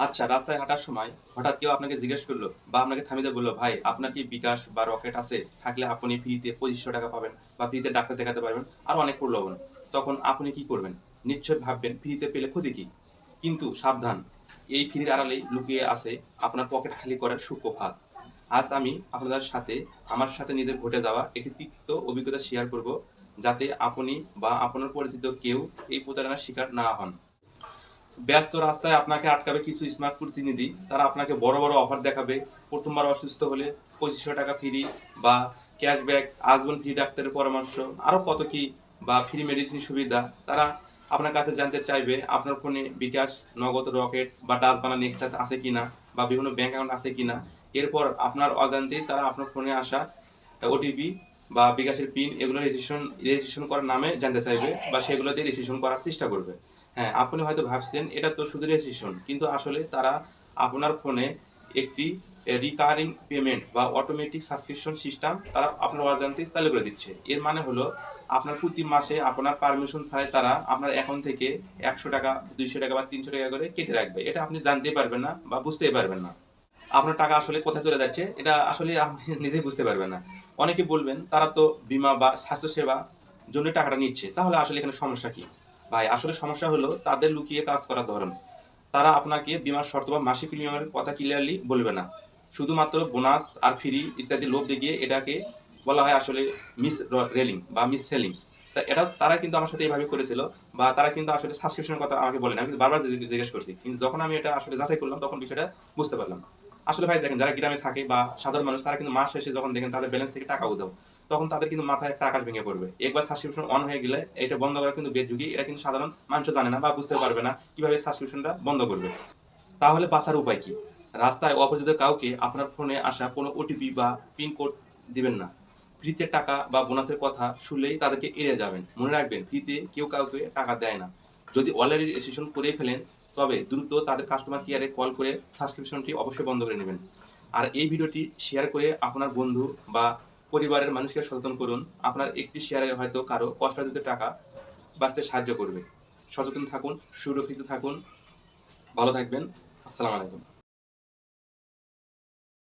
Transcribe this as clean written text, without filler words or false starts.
আচ্ছা, রাস্তায় হাঁটার সময় হঠাৎ কেউ আপনাকে জিজ্ঞেস করলো বা আপনাকে থামিয়ে দিয়ে বলল, ভাই আপনার কি বিকাশ বা রকেট আছে? থাকলে আপনি ফ্রিতে ২৫০০ টাকা পাবেন বা ফ্রিতে ডাক্তার দেখাতে পারবেন, আরো অনেক প্রলোভন। তখন আপনি কি করবেন? নিশ্চয়ই ভাববেন ফ্রিতে পেলে ক্ষতি কি? কিন্তু সাবধান, এই ফ্রির আড়ালেই লুকিয়ে আছে আপনার পকেট খালি করার সূক্ষ্ম ফাঁদ। আজ আমি আপনাদের সাথে আমার সাথে নিজের ঘটে যাওয়া একটি তিক্ত অভিজ্ঞতা শেয়ার করব, যাতে আপনি বা আপনার পরিচিত কেউ এই প্রতারণার শিকার না হন। ব্যস্ত রাস্তায় আপনাকে আটকাবে কিছু স্মার্ট প্রতিনিধি। তারা আপনাকে বড় বড় অফার দেখাবে। প্রথমবার অসুস্থ হলে ২৫০০ টাকা ফ্রি বা ক্যাশব্যাক, আজীবন ফ্রি ডাক্তারের পরামর্শ, আরও কত কি, বা ফ্রি মেডিসিন সুবিধা। তারা আপনার কাছে জানতে চাইবে আপনার ফোনে বিকাশ, নগদ, রকেট বা ডাচবাংলা নেক্সাস আছে কিনা, বা বিভিন্ন ব্যাংক অ্যাকাউন্ট আছে কিনা। এরপর আপনার অজান্তেই তারা আপনার ফোনে আসা ওটিপি বা বিকাশের পিন এগুলো রেজিস্ট্রেশন করার নামে জানতে চাইবে, বা সেগুলো দিয়ে রেজিস্ট্রেশন করার চেষ্টা করবে। হ্যাঁ, আপনি হয়তো ভাবছেন এটা তো শুধু রেজিস্ট্রেশন, কিন্তু আসলে তারা আপনার ফোনে একটি রিকারিং পেমেন্ট বা অটোমেটিক সাবস্ক্রিপশন সিস্টেম তারা আপনার অজান্তেই চালু করে দিচ্ছে। এর মানে হলো আপনার প্রতি মাসে আপনার পারমিশন ছাড়াই তারা আপনার অ্যাকাউন্ট থেকে ১০০ টাকা, ২০০ টাকা বা ৩০০ টাকা করে কেটে রাখবে। এটা আপনি জানতেই পারবেন না বা বুঝতেই পারবেন না। আপনার টাকা আসলে কোথায় চলে যাচ্ছে এটা আসলে আপনি নিজেই বুঝতে পারবেন না। অনেকে বলবেন তারা তো বীমা বা স্বাস্থ্যসেবা জন্য টাকাটা নিচ্ছে, তাহলে আসলে এখানে সমস্যা কি? ভাই, আসলে সমস্যা হলো তাদের লুকিয়ে কাজ করার ধরন। তারা আপনাকে বীমার শর্ত বা মাসিক প্রিমিয়ামের কথা ক্লিয়ারলি বলবে না। শুধুমাত্র বোনাস আর ফ্রি ইত্যাদি লোভ দেখিয়ে এটাকে বলা হয় আসলে মিস রেলিং বা মিস সেলিং। তা এটা তারা কিন্তু আমার সাথে এইভাবে করেছিল, বা তারা কিন্তু আসলে সাবস্ক্রিপশনের কথা আমাকে বলেনি। আমি কিন্তু বারবার জিজ্ঞেস করছি, কিন্তু যখন আমি এটা আসলে যাচাই করলাম তখন বিষয়টা বুঝতে পারলাম। আসলে ভাই দেখেন, যারা গ্রামে থাকে বা সাধারণ মানুষ, তারা কিন্তু মাস শেষে যখন দেখেন তাদের ব্যালেন্স থেকে টাকা উধাও, তখন তাদের কিন্তু মাথায় একটা আকাশ ভেঙে পড়বে। একবার সাবস্ক্রিপশন অন হয়ে গেলে এটা বন্ধ করা কিন্তু বেশ ঝুঁকি। এটা কিন্তু সাধারণ মানুষ জানে না বা বুঝতে পারবে না কিভাবে সাবস্ক্রিপশনটা বন্ধ করবে। তাহলে বাঁচার উপায় কি? রাস্তায় অপরিচিত কাউকে আপনার ফোনে আসা কোনো ওটিপি বা পিন কোড দিবেন না। ফ্রিতে টাকা বা বোনাসের কথা শুনলেই তাদেরকে এড়িয়ে যাবেন। মনে রাখবেন, ফ্রিতে কেউ কাউকে টাকা দেয় না। যদি অলরেডি রেজিস্ট্রেশন করেই ফেলেন, তবে দ্রুত তাদের কাস্টমার কেয়ারে কল করে সাবস্ক্রিপশনটি অবশ্যই বন্ধ করে নেবেন। আর এই ভিডিওটি শেয়ার করে আপনার বন্ধু বা পরিবারের মানুষকে সচেতন করুন। আপনার একটি শেয়ারে হয়তো কারো কষ্টার্জিত টাকা বাঁচতে সাহায্য করবে। সচেতন থাকুন, সুরক্ষিত থাকুন, ভালো থাকবেন। আসসালামু আলাইকুম।